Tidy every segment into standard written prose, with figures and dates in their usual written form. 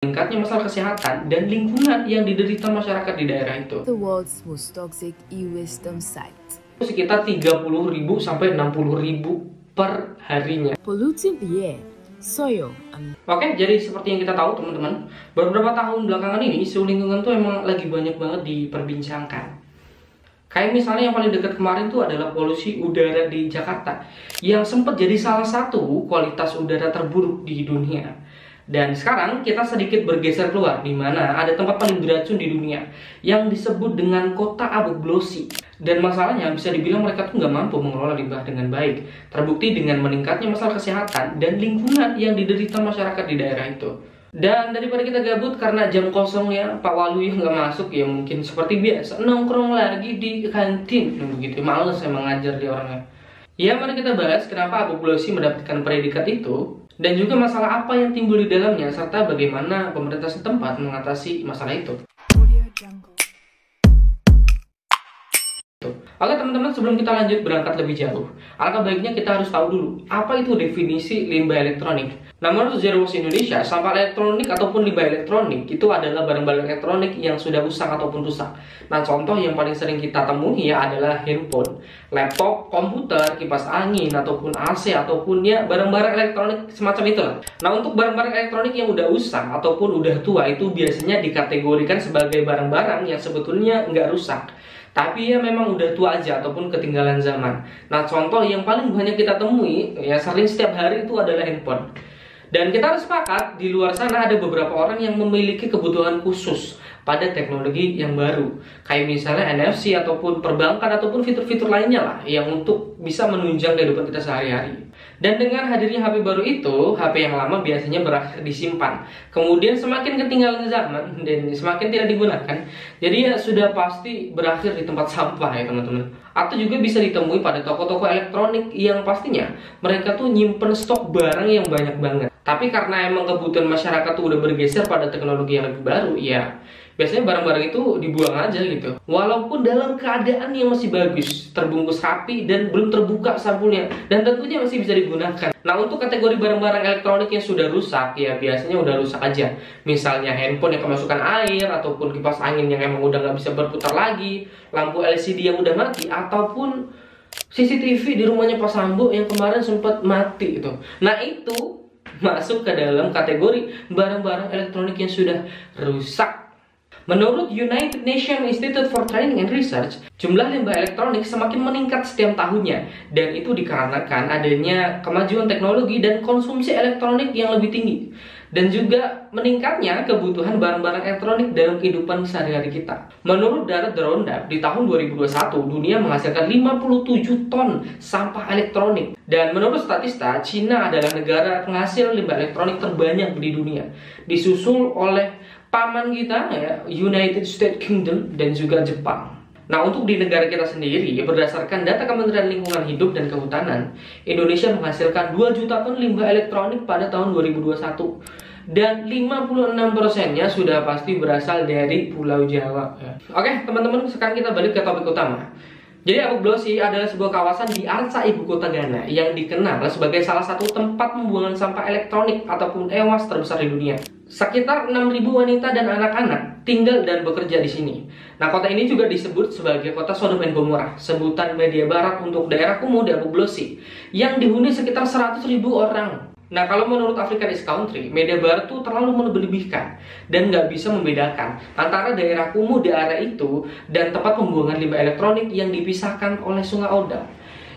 meningkatnya masalah kesehatan dan lingkungan yang diderita masyarakat di daerah itu. The world's most toxic e-waste dump site. Sekitar 30.000 sampai 60.000 per harinya. Polluting the air, soil, and... Oke, jadi seperti yang kita tahu teman-teman, beberapa tahun belakangan ini isu lingkungan tuh emang lagi banyak banget diperbincangkan. Kayak misalnya yang paling dekat kemarin tuh adalah polusi udara di Jakarta, yang sempat jadi salah satu kualitas udara terburuk di dunia. Dan sekarang kita sedikit bergeser keluar, di mana ada tempat paling beracun di dunia yang disebut dengan kota Agbogblosi. Dan masalahnya bisa dibilang mereka tuh nggak mampu mengelola limbah dengan baik. Terbukti dengan meningkatnya masalah kesehatan dan lingkungan yang diderita masyarakat di daerah itu. Dan daripada kita gabut karena jam kosong ya, Pak Waluyo nggak masuk, ya mungkin seperti biasa nongkrong lagi di kantin. Begitu, males emang ngajar dia orangnya. Ya, mari kita bahas kenapa Agbogblosi mendapatkan predikat itu, dan juga masalah apa yang timbul di dalamnya, serta bagaimana pemerintah setempat mengatasi masalah itu. Oke teman-teman, sebelum kita lanjut berangkat lebih jauh, alangkah baiknya kita harus tahu dulu apa itu definisi limbah elektronik. Nah, menurut Zero Waste Indonesia, sampah elektronik ataupun limbah elektronik itu adalah barang-barang elektronik yang sudah usang ataupun rusak. Nah, contoh yang paling sering kita temui ya adalah handphone, laptop, komputer, kipas angin, ataupun AC, ataupun ya barang-barang elektronik semacam itulah. Nah, untuk barang-barang elektronik yang udah usang ataupun udah tua itu biasanya dikategorikan sebagai barang-barang yang sebetulnya nggak rusak, tapi ya memang udah tua aja ataupun ketinggalan zaman. Nah, contoh yang paling banyak kita temui ya sering setiap hari itu adalah handphone. Dan kita harus sepakat, di luar sana ada beberapa orang yang memiliki kebutuhan khusus pada teknologi yang baru, kayak misalnya NFC ataupun perbankan ataupun fitur-fitur lainnya lah yang untuk bisa menunjang kehidupan kita sehari-hari. Dan dengan hadirnya HP baru itu, HP yang lama biasanya berakhir disimpan, kemudian semakin ketinggalan zaman dan semakin tidak digunakan, jadi ya sudah pasti berakhir di tempat sampah ya teman-teman. Atau juga bisa ditemui pada toko-toko elektronik yang pastinya mereka tuh nyimpen stok barang yang banyak banget. Tapi karena emang kebutuhan masyarakat tuh udah bergeser pada teknologi yang lebih baru, ya biasanya barang-barang itu dibuang aja gitu. Walaupun dalam keadaan yang masih bagus, terbungkus rapi dan belum terbuka sampulnya, dan tentunya masih bisa digunakan. Nah, untuk kategori barang-barang elektronik yang sudah rusak, ya biasanya udah rusak aja. Misalnya handphone yang kemasukan air, ataupun kipas angin yang emang udah nggak bisa berputar lagi, lampu LCD yang udah mati, ataupun CCTV di rumahnya Pak Sambo yang kemarin sempat mati itu. Nah, itu masuk ke dalam kategori barang-barang elektronik yang sudah rusak. Menurut United Nations Institute for Training and Research, jumlah limbah elektronik semakin meningkat setiap tahunnya, dan itu dikarenakan adanya kemajuan teknologi dan konsumsi elektronik yang lebih tinggi, dan juga meningkatnya kebutuhan barang-barang elektronik dalam kehidupan sehari-hari kita. Menurut data The Roundup, di tahun 2021, dunia menghasilkan 57 ton sampah elektronik. Dan menurut statista, Cina adalah negara penghasil limbah elektronik terbanyak di dunia, disusul oleh paman kita ya, United States Kingdom dan juga Jepang. Nah, untuk di negara kita sendiri, berdasarkan data Kementerian Lingkungan Hidup dan Kehutanan, Indonesia menghasilkan 2 juta ton limbah elektronik pada tahun 2021. Dan 56%-nya sudah pasti berasal dari Pulau Jawa ya. Oke teman-teman, sekarang kita balik ke topik utama. Jadi Agbogblosi adalah sebuah kawasan di Arca, ibu kota Ghana, yang dikenal sebagai salah satu tempat pembuangan sampah elektronik ataupun EWAS terbesar di dunia. Sekitar 6.000 wanita dan anak-anak tinggal dan bekerja di sini. Nah, kota ini juga disebut sebagai kota Sodom dan Gomora, sebutan media barat untuk daerah kumuh di Agbogblosi, yang dihuni sekitar 100.000 orang. Nah, kalau menurut African East Country, media barat tuh terlalu melebih-lebihkan dan nggak bisa membedakan antara daerah kumuh di area itu dan tempat pembuangan limbah elektronik yang dipisahkan oleh Sungai Odal.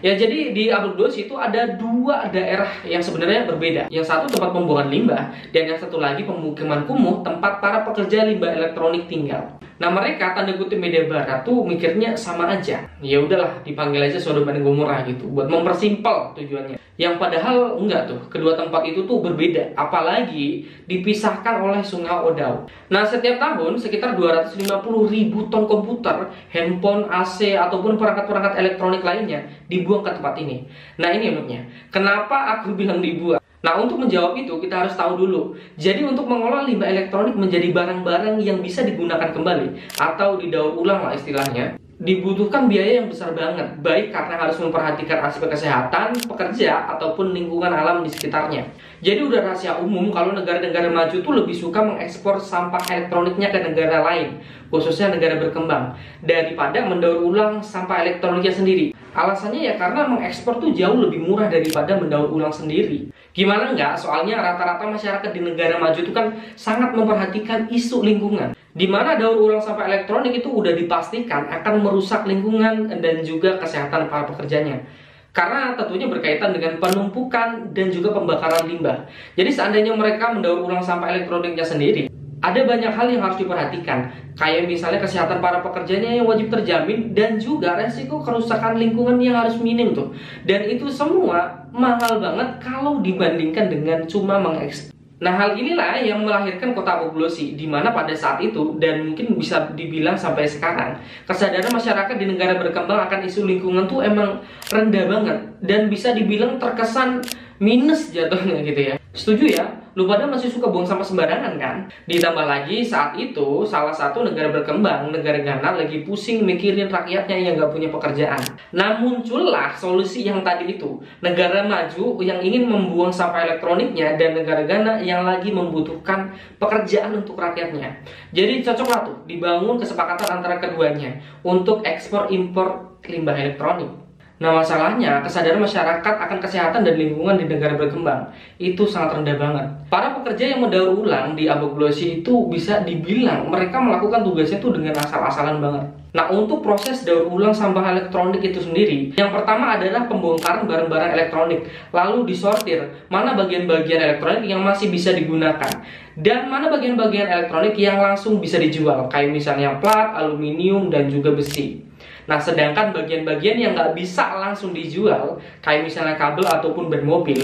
Ya, jadi di Agbogblosi itu ada 2 daerah yang sebenarnya berbeda. Yang satu tempat pembuangan limbah, dan yang satu lagi pemukiman kumuh tempat para pekerja limbah elektronik tinggal. Nah, mereka tanda kutip media barat tuh mikirnya sama aja. Ya udahlah, dipanggil aja Sodom dan Gomora gitu, buat mempersimpel tujuannya. Yang padahal enggak tuh, kedua tempat itu tuh berbeda, apalagi dipisahkan oleh Sungai Odal. Nah, setiap tahun sekitar 250.000 ton komputer, handphone, AC, ataupun perangkat-perangkat elektronik lainnya dibuang ke tempat ini. Nah, ini uniknya. Kenapa aku bilang dibuang? Nah, untuk menjawab itu kita harus tahu dulu. Jadi untuk mengolah limbah elektronik menjadi barang-barang yang bisa digunakan kembali atau didaur ulang lah istilahnya. dibutuhkan biaya yang besar banget, baik karena harus memperhatikan aspek kesehatan, pekerja, ataupun lingkungan alam di sekitarnya. Jadi udah rahasia umum kalau negara-negara maju tuh lebih suka mengekspor sampah elektroniknya ke negara lain, khususnya negara berkembang, daripada mendaur ulang sampah elektroniknya sendiri. Alasannya ya karena mengekspor tuh jauh lebih murah daripada mendaur ulang sendiri. Gimana enggak? Soalnya rata-rata masyarakat di negara maju itu kan sangat memperhatikan isu lingkungan, di mana daur ulang sampah elektronik itu udah dipastikan akan merusak lingkungan dan juga kesehatan para pekerjanya. Karena tentunya berkaitan dengan penumpukan dan juga pembakaran limbah. Jadi seandainya mereka mendaur ulang sampah elektroniknya sendiri, ada banyak hal yang harus diperhatikan, kayak misalnya kesehatan para pekerjanya yang wajib terjamin dan juga resiko kerusakan lingkungan yang harus minim tuh. Dan itu semua mahal banget kalau dibandingkan dengan cuma mengekspor. Nah, hal inilah yang melahirkan kota Apoglossi, di mana pada saat itu dan mungkin bisa dibilang sampai sekarang, kesadaran masyarakat di negara berkembang akan isu lingkungan tuh emang rendah banget dan bisa dibilang terkesan minus jatuhnya gitu ya. Setuju ya? Lu pada masih suka buang sampah sembarangan kan? Ditambah lagi saat itu salah satu negara berkembang, negara Ghana, lagi pusing mikirin rakyatnya yang gak punya pekerjaan. Nah, muncullah solusi yang tadi itu. Negara maju yang ingin membuang sampah elektroniknya dan negara Ghana yang lagi membutuhkan pekerjaan untuk rakyatnya. Jadi cocoklah tuh dibangun kesepakatan antara keduanya untuk ekspor impor limbah elektronik. Nah, masalahnya kesadaran masyarakat akan kesehatan dan lingkungan di negara berkembang itu sangat rendah banget. Para pekerja yang mendaur ulang di Apoglossi itu bisa dibilang mereka melakukan tugasnya tuh dengan asal-asalan banget. Nah, untuk proses daur ulang sampah elektronik itu sendiri, yang pertama adalah pembongkaran barang-barang elektronik, lalu disortir mana bagian-bagian elektronik yang masih bisa digunakan dan mana bagian-bagian elektronik yang langsung bisa dijual, kayak misalnya plat, aluminium, dan juga besi. Nah, sedangkan bagian-bagian yang nggak bisa langsung dijual, kayak misalnya kabel ataupun ban mobil,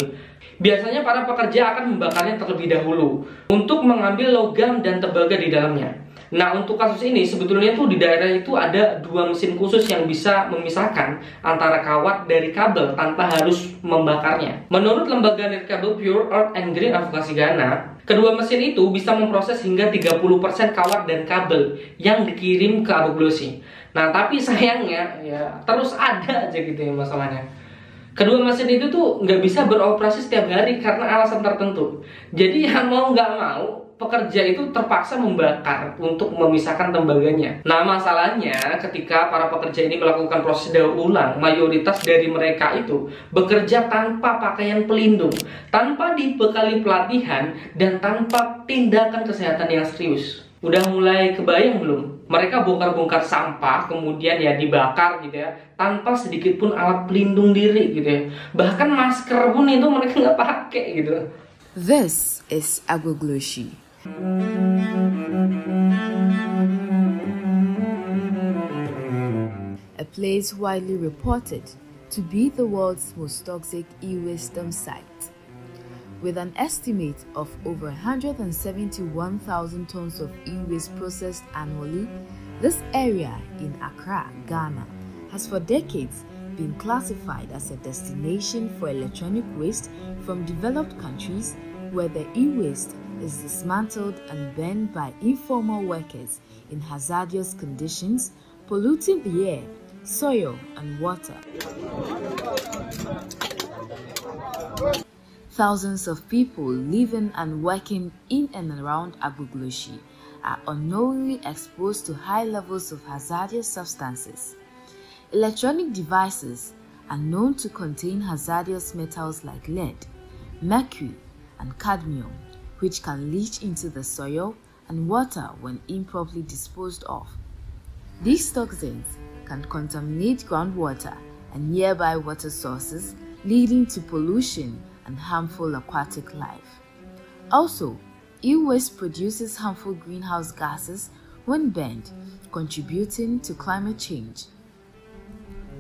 biasanya para pekerja akan membakarnya terlebih dahulu untuk mengambil logam dan tembaga di dalamnya. Nah, untuk kasus ini sebetulnya tuh di daerah itu ada 2 mesin khusus yang bisa memisahkan antara kawat dari kabel tanpa harus membakarnya. Menurut lembaga Nirkabel Pure Earth and Green Advocacy Ghana, kedua mesin itu bisa memproses hingga 30% kawat dan kabel yang dikirim ke Apoglossi. Nah, tapi sayangnya ya terus ada aja gitu ya masalahnya. Kedua mesin itu tuh nggak bisa beroperasi setiap hari karena alasan tertentu. Jadi ya mau nggak mau pekerja itu terpaksa membakar untuk memisahkan tembaganya. Nah, masalahnya ketika para pekerja ini melakukan proses daur ulang, mayoritas dari mereka itu bekerja tanpa pakaian pelindung, tanpa dibekali pelatihan, dan tanpa tindakan kesehatan yang serius. Udah mulai kebayang belum? Mereka bongkar-bongkar sampah, kemudian ya dibakar gitu ya, tanpa sedikit pun alat pelindung diri gitu ya. Bahkan masker pun itu mereka nggak pakai gitu. This is Apoglossi. A place widely reported to be the world's most toxic e-waste dump site. With an estimate of over 171,000 tons of e-waste processed annually, this area in Accra, Ghana, has for decades been classified as a destination for electronic waste from developed countries where the e-waste is dismantled and burned by informal workers in hazardous conditions, polluting the air, soil, and water. Thousands of people living and working in and around Apoglossi are unknowingly exposed to high levels of hazardous substances. Electronic devices are known to contain hazardous metals like lead, mercury, and cadmium, which can leach into the soil and water when improperly disposed of. These toxins can contaminate groundwater and nearby water sources, leading to pollution and harmful aquatic life. Also, e-waste produces harmful greenhouse gases when burned, contributing to climate change.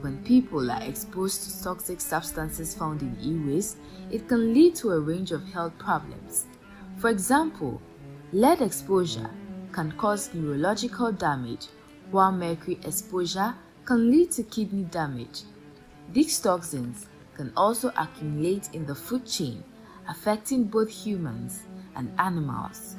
When people are exposed to toxic substances found in e-waste, it can lead to a range of health problems. For example, lead exposure can cause neurological damage, while mercury exposure can lead to kidney damage. These toxins can also accumulate in the food chain, affecting both humans and animals.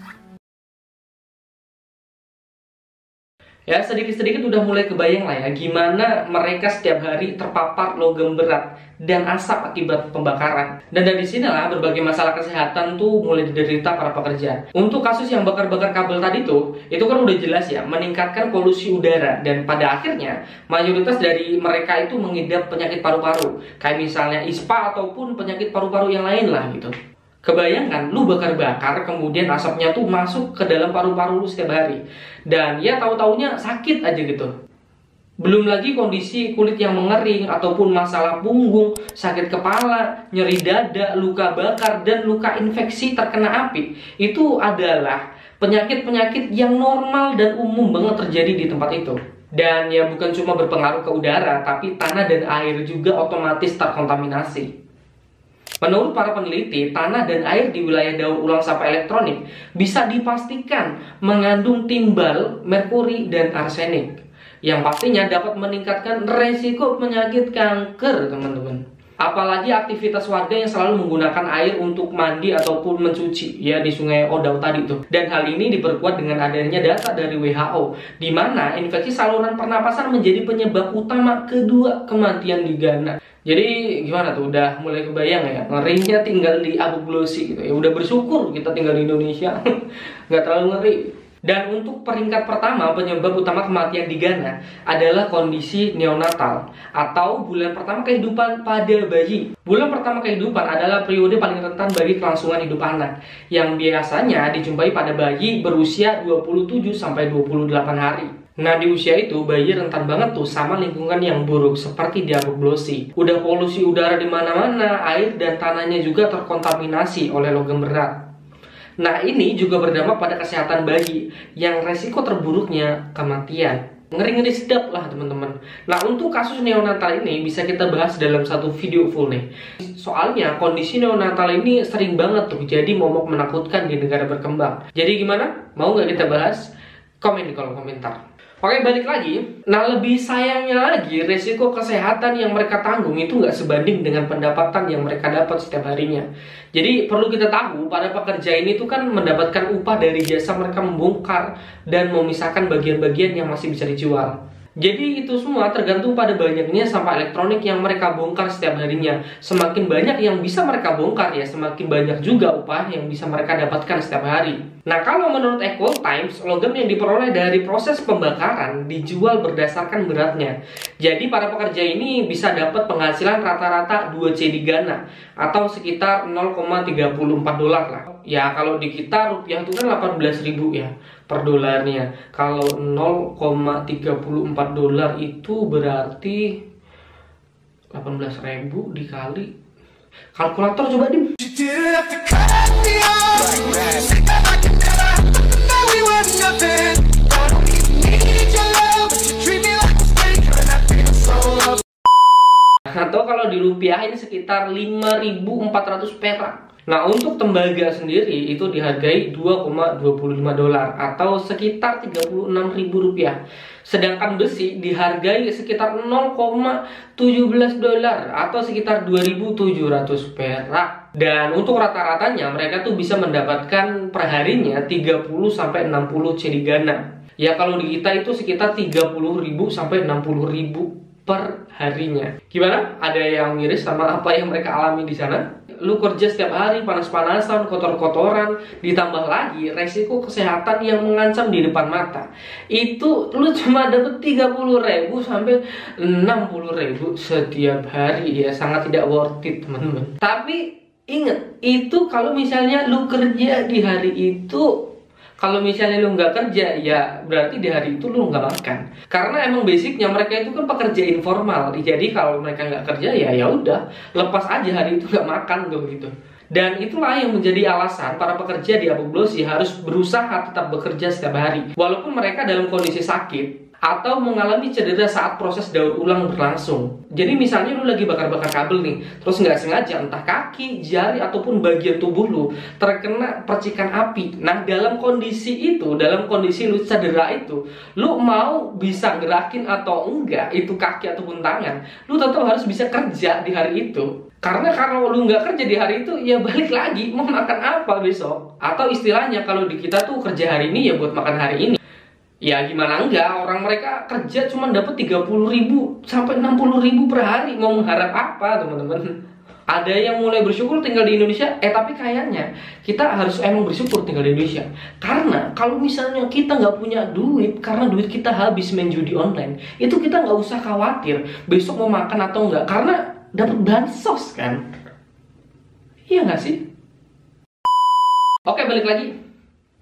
Ya, sedikit-sedikit udah mulai kebayang lah ya gimana mereka setiap hari terpapar logam berat dan asap akibat pembakaran. Dan dari sinilah berbagai masalah kesehatan tuh mulai diderita para pekerja. Untuk kasus yang bakar-bakar kabel tadi tuh, itu kan udah jelas ya, meningkatkan polusi udara. Dan pada akhirnya, mayoritas dari mereka itu mengidap penyakit paru-paru. Kayak misalnya ISPA ataupun penyakit paru-paru yang lain lah gitu. Kebayangkan lu bakar-bakar kemudian asapnya tuh masuk ke dalam paru-paru lu setiap hari. Dan ya tahu-taunya sakit aja gitu. Belum lagi kondisi kulit yang mengering ataupun masalah punggung, sakit kepala, nyeri dada, luka bakar, dan luka infeksi terkena api. Itu adalah penyakit-penyakit yang normal dan umum banget terjadi di tempat itu. Dan ya bukan cuma berpengaruh ke udara, tapi tanah dan air juga otomatis terkontaminasi. Menurut para peneliti, tanah dan air di wilayah daur ulang sampah elektronik bisa dipastikan mengandung timbal, merkuri, dan arsenik, yang pastinya dapat meningkatkan resiko penyakit kanker, teman-teman. Apalagi aktivitas warga yang selalu menggunakan air untuk mandi ataupun mencuci, ya di Sungai Odau tadi tuh. Dan hal ini diperkuat dengan adanya data dari WHO, di mana infeksi saluran pernapasan menjadi penyebab utama kedua kematian di Ghana. Jadi gimana tuh, udah mulai kebayang ya, ngerinya tinggal di Abu Ghlossi gitu ya. Udah bersyukur kita tinggal di Indonesia, nggak terlalu ngeri. Dan untuk peringkat pertama penyebab utama kematian di Ghana adalah kondisi neonatal atau bulan pertama kehidupan pada bayi. Bulan pertama kehidupan adalah periode paling rentan bagi kelangsungan hidup anak, yang biasanya dijumpai pada bayi berusia 27-28 hari. Nah, di usia itu bayi rentan banget tuh sama lingkungan yang buruk seperti di Abu Ghlossi. Udah polusi udara di mana-mana, air dan tanahnya juga terkontaminasi oleh logam berat. Nah, ini juga berdampak pada kesehatan bayi yang resiko terburuknya kematian. Ngeri-ngeri sedap lah teman-teman. Nah, untuk kasus neonatal ini bisa kita bahas dalam satu video full nih. Soalnya kondisi neonatal ini sering banget tuh jadi momok menakutkan di negara berkembang. Jadi gimana? Mau nggak kita bahas? Komen di kolom komentar. Oke, balik lagi. Nah, lebih sayangnya lagi, resiko kesehatan yang mereka tanggung itu nggak sebanding dengan pendapatan yang mereka dapat setiap harinya. Jadi, perlu kita tahu, para pekerja ini tuh kan mendapatkan upah dari jasa mereka membongkar dan memisahkan bagian-bagian yang masih bisa dijual. Jadi itu semua tergantung pada banyaknya sampah elektronik yang mereka bongkar setiap harinya. Semakin banyak yang bisa mereka bongkar ya, semakin banyak juga upah yang bisa mereka dapatkan setiap hari. Nah, kalau menurut Equal Times, logam yang diperoleh dari proses pembakaran dijual berdasarkan beratnya. Jadi para pekerja ini bisa dapat penghasilan rata-rata 2C di Ghana atau sekitar 0,34 dolar lah. Ya kalau di kita rupiah itu kan 18.000 ya per dolarnya. Kalau 0,34 dolar itu berarti 18.000 dikali. Kalkulator coba dim. Atau kalau dirupiahin sekitar 5.400 perak. Nah, untuk tembaga sendiri itu dihargai 2,25 dolar atau sekitar 36.000 rupiah. Sedangkan besi dihargai sekitar 0,17 dolar atau sekitar 2.700 perak. Dan untuk rata-ratanya mereka tuh bisa mendapatkan perharinya 30 sampai 60 CD Ghana. Ya kalau di kita itu sekitar 30.000 sampai 60.000 per harinya. Gimana? Ada yang miris sama apa yang mereka alami di sana? Lu kerja setiap hari panas-panasan, kotor-kotoran, ditambah lagi resiko kesehatan yang mengancam di depan mata. Itu lu cuma dapet 30.000 sampai 60.000 setiap hari ya, sangat tidak worth it teman-teman. Tapi inget, itu kalau misalnya lu kerja di hari itu. Kalau misalnya lu nggak kerja, ya berarti di hari itu lu nggak makan. Karena emang basicnya mereka itu kan pekerja informal. Jadi kalau mereka nggak kerja, ya udah lepas aja hari itu nggak makan gitu. Dan itulah yang menjadi alasan para pekerja di Abu Ghlossi harus berusaha tetap bekerja setiap hari. Walaupun mereka dalam kondisi sakit atau mengalami cedera saat proses daur ulang berlangsung. Jadi misalnya lu lagi bakar-bakar kabel nih, terus nggak sengaja entah kaki, jari, ataupun bagian tubuh lu terkena percikan api. Nah, dalam kondisi itu, dalam kondisi lu cedera itu, lu mau bisa gerakin atau enggak itu kaki ataupun tangan, lu tetap harus bisa kerja di hari itu. Karena kalau lu nggak kerja di hari itu, ya balik lagi mau makan apa besok. Atau istilahnya kalau di kita tuh kerja hari ini ya buat makan hari ini. Ya gimana enggak, orang mereka kerja cuma dapat 30.000 sampai 60.000 per hari, mau mengharap apa teman-teman? Ada yang mulai bersyukur tinggal di Indonesia, tapi kayaknya kita harus emang bersyukur tinggal di Indonesia. Karena kalau misalnya kita nggak punya duit, karena duit kita habis main judi online, itu kita nggak usah khawatir besok mau makan atau enggak, karena dapat bansos kan? Iya nggak sih? Oke, balik lagi.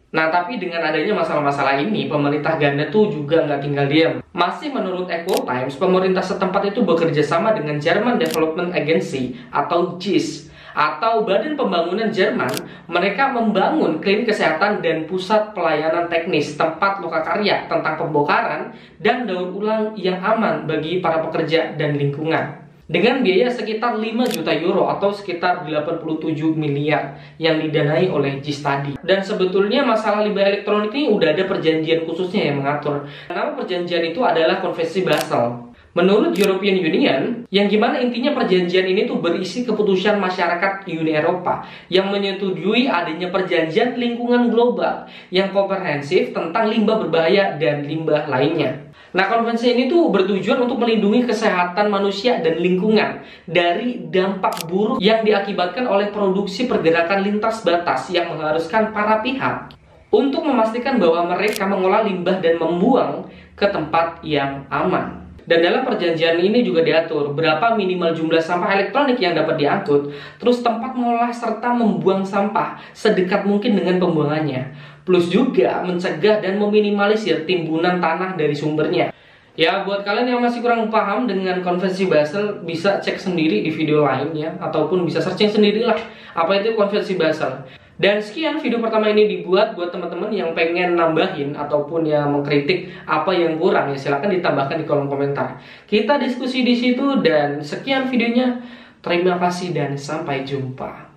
Nah, tapi dengan adanya masalah-masalah ini, pemerintah Ghana tuh juga nggak tinggal diam. Masih menurut Echo Times, pemerintah setempat itu bekerja sama dengan German Development Agency atau JIS, atau Badan Pembangunan Jerman. Mereka membangun klinik kesehatan dan pusat pelayanan teknis, tempat lokakarya tentang pembongkaran dan daur ulang yang aman bagi para pekerja dan lingkungan. Dengan biaya sekitar 5 juta euro atau sekitar 87 miliar yang didanai oleh JIS tadi. Dan sebetulnya masalah limbah elektronik ini udah ada perjanjian khususnya yang mengatur. Nama perjanjian itu adalah Konvensi Basel. Menurut European Union, yang gimana intinya perjanjian ini tuh berisi keputusan masyarakat Uni Eropa yang menyetujui adanya perjanjian lingkungan global yang komprehensif tentang limbah berbahaya dan limbah lainnya. Nah, konvensi ini tuh bertujuan untuk melindungi kesehatan manusia dan lingkungan dari dampak buruk yang diakibatkan oleh produksi pergerakan lintas batas yang mengharuskan para pihak untuk memastikan bahwa mereka mengolah limbah dan membuang ke tempat yang aman. Dan dalam perjanjian ini juga diatur berapa minimal jumlah sampah elektronik yang dapat diangkut, terus tempat mengolah serta membuang sampah sedekat mungkin dengan pembuangannya. Plus juga mencegah dan meminimalisir timbunan tanah dari sumbernya. Ya, buat kalian yang masih kurang paham dengan Konvensi Basel, bisa cek sendiri di video lain ya, ataupun bisa searching sendirilah apa itu Konvensi Basel. Dan sekian video pertama ini dibuat buat teman-teman yang pengen nambahin ataupun yang mengkritik apa yang kurang, ya silahkan ditambahkan di kolom komentar. Kita diskusi di situ dan sekian videonya. Terima kasih dan sampai jumpa.